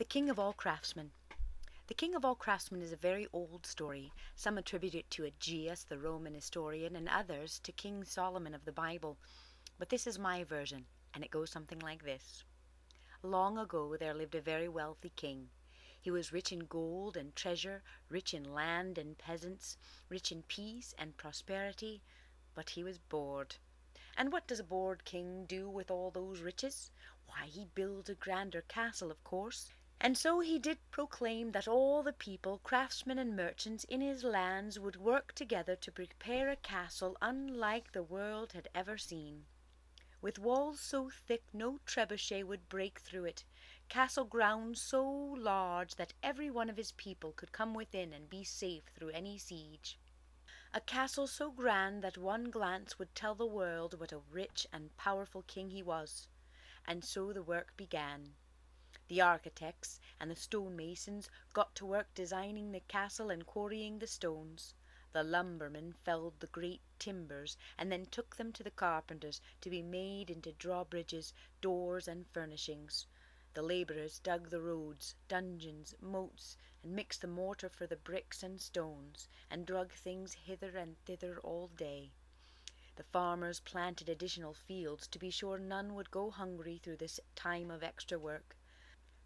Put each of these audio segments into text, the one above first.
The King of All Craftsmen. The King of All Craftsmen is a very old story. Some attribute it to Aegeus, the Roman historian, and others to King Solomon of the Bible. But this is my version, and it goes something like this. Long ago there lived a very wealthy king. He was rich in gold and treasure, rich in land and peasants, rich in peace and prosperity, but he was bored. And what does a bored king do with all those riches? Why, he builds a grander castle, of course. And so he did proclaim that all the people, craftsmen and merchants in his lands would work together to prepare a castle unlike the world had ever seen. With walls so thick no trebuchet would break through it, castle grounds so large that every one of his people could come within and be safe through any siege. A castle so grand that one glance would tell the world what a rich and powerful king he was. And so the work began. The architects and the stonemasons got to work designing the castle and quarrying the stones. The lumbermen felled the great timbers and then took them to the carpenters to be made into drawbridges, doors, and furnishings. The labourers dug the roads, dungeons, moats, and mixed the mortar for the bricks and stones, and drug things hither and thither all day. The farmers planted additional fields to be sure none would go hungry through this time of extra work.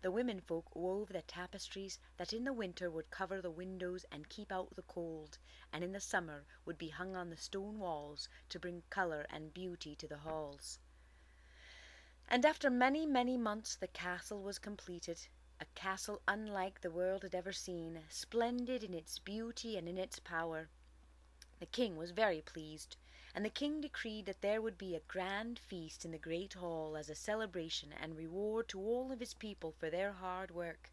The womenfolk wove the tapestries that in the winter would cover the windows and keep out the cold, and in the summer would be hung on the stone walls to bring colour and beauty to the halls. And after many, many months the castle was completed, a castle unlike the world had ever seen, splendid in its beauty and in its power. The king was very pleased, and the king decreed that there would be a grand feast in the great hall as a celebration and reward to all of his people for their hard work.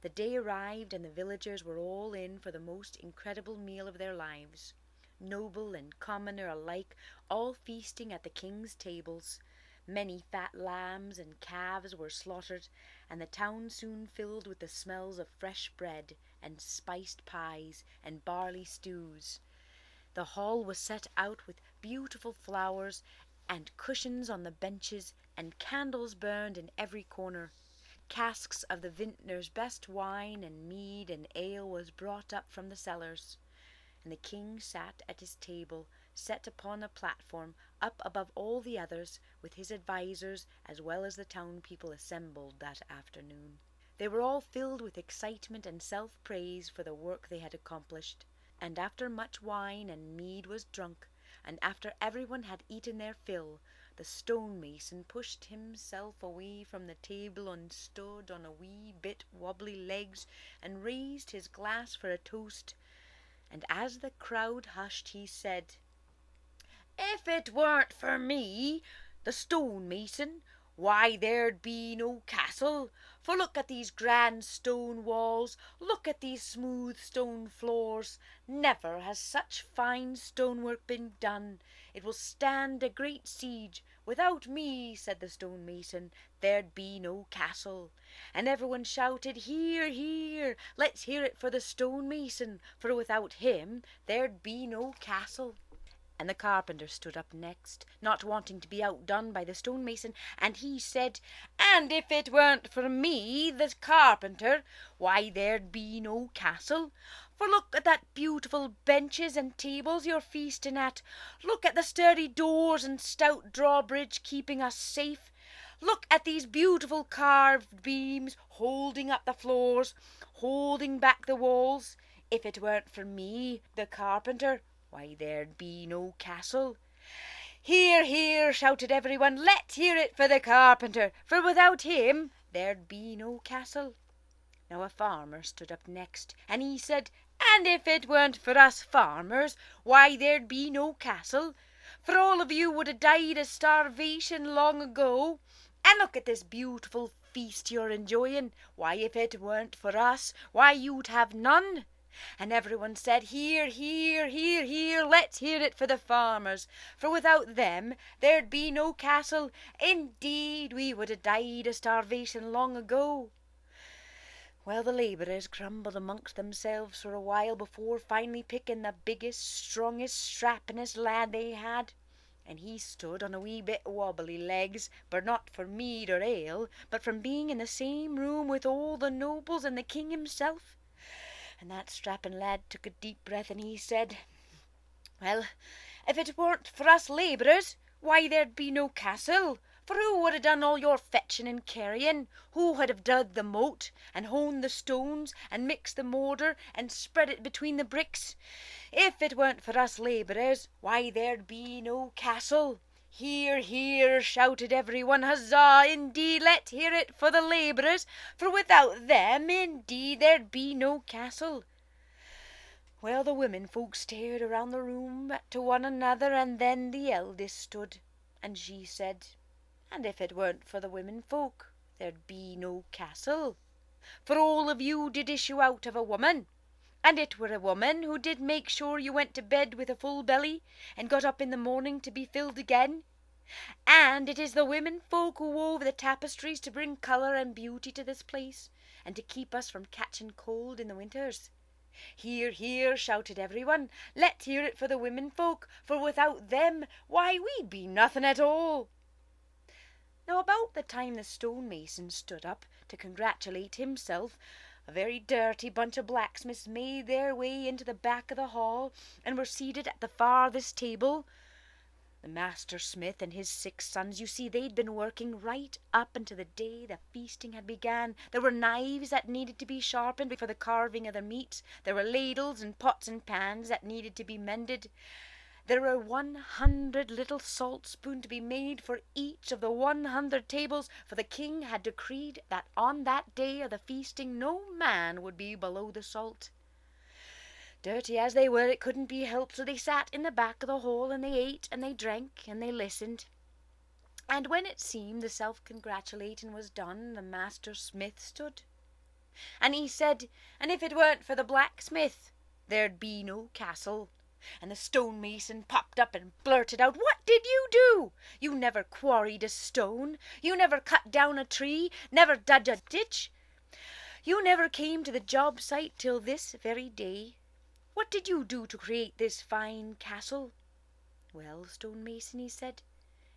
The day arrived, and the villagers were all in for the most incredible meal of their lives. Noble and commoner alike, all feasting at the king's tables. Many fat lambs and calves were slaughtered, and the town soon filled with the smells of fresh bread and spiced pies and barley stews. The hall was set out with beautiful flowers, and cushions on the benches, and candles burned in every corner. Casks of the vintner's best wine and mead and ale was brought up from the cellars, and the king sat at his table, set upon a platform up above all the others, with his advisers as well as the town people assembled that afternoon. They were all filled with excitement and self-praise for the work they had accomplished. And after much wine and mead was drunk, and after everyone had eaten their fill, the stonemason pushed himself away from the table and stood on a wee bit wobbly legs and raised his glass for a toast. And as the crowd hushed, he said, "If it weren't for me, the stonemason, why there'd be no castle. For look at these grand stone walls, look at these smooth stone floors. Never has such fine stonework been done. It will stand a great siege. Without me," said the stonemason, "there'd be no castle." And everyone shouted, "Hear, hear! Let's hear it for the stonemason, for without him there'd be no castle." And the carpenter stood up next, not wanting to be outdone by the stonemason, and he said, "And if it weren't for me, the carpenter, why there'd be no castle. For look at that beautiful benches and tables you're feasting at. Look at the sturdy doors and stout drawbridge keeping us safe. Look at these beautiful carved beams holding up the floors, holding back the walls. If it weren't for me, the carpenter, why there'd be no castle." "Hear, hear!" shouted everyone. "Let's hear it for the carpenter, for without him there'd be no castle." Now a farmer stood up next, and he said, "And if it weren't for us farmers, why there'd be no castle. For all of you would have died of starvation long ago. And look at this beautiful feast you're enjoying. Why, if it weren't for us, why you'd have none." And everyone said, "Hear, hear, hear, hear! Let's hear it for the farmers, for without them there'd be no castle. Indeed, we would have died of starvation long ago." Well, the labourers grumbled amongst themselves for a while before finally picking the biggest, strongest, strappingest lad they had. And he stood on a wee bit wobbly legs, but not for mead or ale, but from being in the same room with all the nobles and the king himself. And that strapping lad took a deep breath, and he said, "Well, if it weren't for us labourers, why there'd be no castle. For who would have done all your fetching and carrying? Who would have dug the moat, and hewn the stones, and mixed the mortar, and spread it between the bricks? If it weren't for us labourers, why there'd be no castle." "Hear, hear," shouted everyone. "Huzzah! Indeed, let's hear it for the labourers, for without them, indeed, there'd be no castle." Well, the women folk stared around the room to one another, and then the eldest stood, and she said, "And if it weren't for the women folk, there'd be no castle. For all of you did issue out of a woman, and it were a woman who did make sure you went to bed with a full belly, and got up in the morning to be filled again. And it is the women folk who wove the tapestries to bring colour and beauty to this place, and to keep us from catching cold in the winters." "Hear, hear," shouted everyone. "Let's hear it for the women folk, for without them, why, we'd be nothing at all." Now about the time the stonemason stood up to congratulate himself, a very dirty bunch of blacksmiths made their way into the back of the hall, and were seated at the farthest table. The master smith and his 6 sons, you see, they'd been working right up until the day the feasting had began. There were knives that needed to be sharpened for the carving of the meats. There were ladles and pots and pans that needed to be mended. There were 100 little salt spoons to be made for each of the 100 tables, for the king had decreed that on that day of the feasting no man would be below the salt. Dirty as they were, it couldn't be helped, so they sat in the back of the hall, and they ate, and they drank, and they listened. And when it seemed the self-congratulating was done, the master smith stood. And he said, "And if it weren't for the blacksmith, there'd be no castle." And the stonemason popped up and blurted out, "What did you do? You never quarried a stone. You never cut down a tree, never dug a ditch. You never came to the job site till this very day. What did you do to create this fine castle?" "Well, stonemason," he said,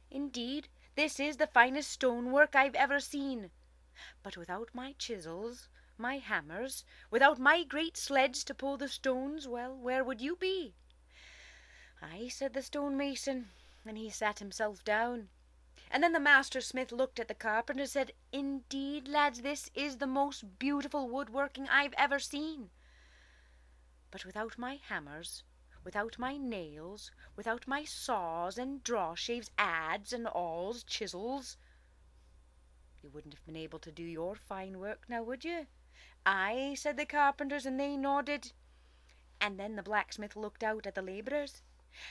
"indeed, this is the finest stonework I've ever seen. But without my chisels, my hammers, without my great sleds to pull the stones, well, where would you be?" "Aye," said the stonemason, and he sat himself down. And then the master smith looked at the carpenter and said, "Indeed, lads, this is the most beautiful woodworking I've ever seen. But without my hammers, without my nails, without my saws and draw shaves, adze and awls, chisels, you wouldn't have been able to do your fine work, now would you?" "Aye," said the carpenters, and they nodded. And then the blacksmith looked out at the labourers,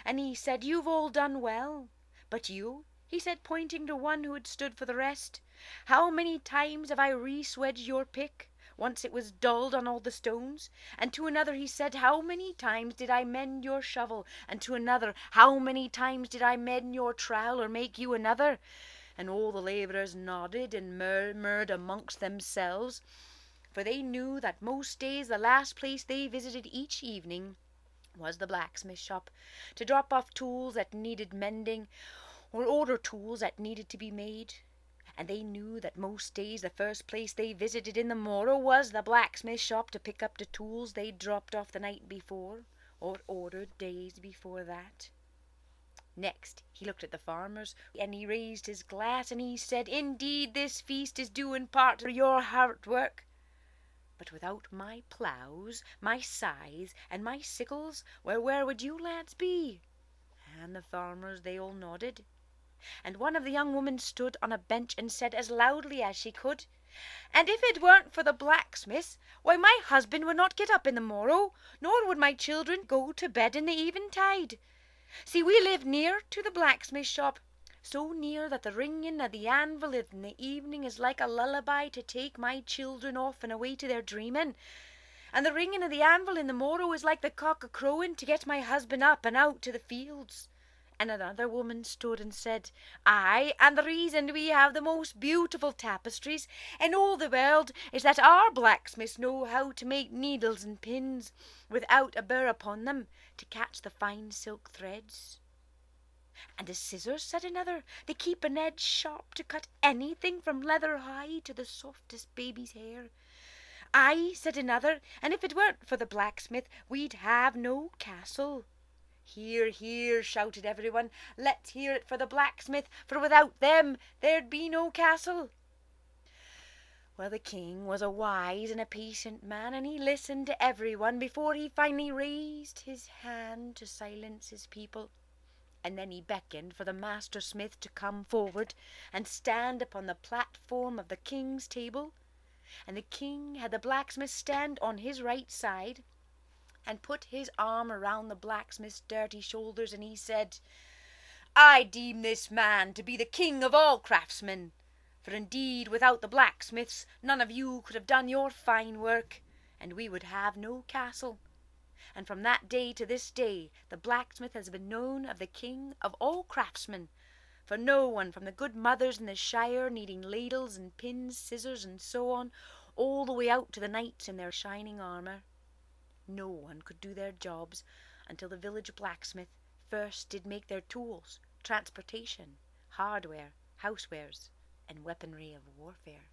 and he said, "You've all done well. But you," he said, pointing to one who had stood for the rest, "how many times have I re-swedged your pick, once it was dulled on all the stones?" And to another he said, "How many times did I mend your shovel?" And to another, "How many times did I mend your trowel or make you another?" And all the labourers nodded and murmured amongst themselves, for they knew that most days the last place they visited each evening was the blacksmith shop, to drop off tools that needed mending, or order tools that needed to be made. And they knew that most days the first place they visited in the morrow was the blacksmith shop, to pick up the tools they'd dropped off the night before, or ordered days before that. Next he looked at the farmers, and he raised his glass, and he said, "Indeed, this feast is due in part to your hard work. But without my ploughs, my scythes, and my sickles, where would you lads be?" And the farmers, they all nodded. And one of the young women stood on a bench and said as loudly as she could, "And if it weren't for the blacksmiths, why, my husband would not get up in the morrow, nor would my children go to bed in the eventide. See, we live near to the blacksmith shop, so near that the ringing of the anvil in the evening is like a lullaby to take my children off and away to their dreaming. And the ringing of the anvil in the morrow is like the cock a-crowing to get my husband up and out to the fields." And another woman stood and said, "Aye, and the reason we have the most beautiful tapestries in all the world is that our blacksmiths know how to make needles and pins without a burr upon them, to catch the fine silk threads." And the scissors, said another, they keep an edge sharp to cut anything from leather hide to the softest baby's hair. Aye, said another, and if it weren't for the blacksmith, we'd have no castle. Hear, hear, shouted everyone. Let's hear it for the blacksmith, for without them there'd be no castle. Well, the king was a wise and a patient man, and he listened to everyone before he finally raised his hand to silence his people. And then he beckoned for the master smith to come forward and stand upon the platform of the king's table. And the king had the blacksmith stand on his right side and put his arm around the blacksmith's dirty shoulders, and he said, I deem this man to be the king of all craftsmen, for indeed without the blacksmiths none of you could have done your fine work, and we would have no castle. And from that day to this day the blacksmith has been known of the king of all craftsmen, for no one from the good mothers in the shire needing ladles and pins, scissors and so on, all the way out to the knights in their shining armour, no one could do their jobs until the village blacksmith first did make their tools, transportation, hardware, housewares, and weaponry of warfare.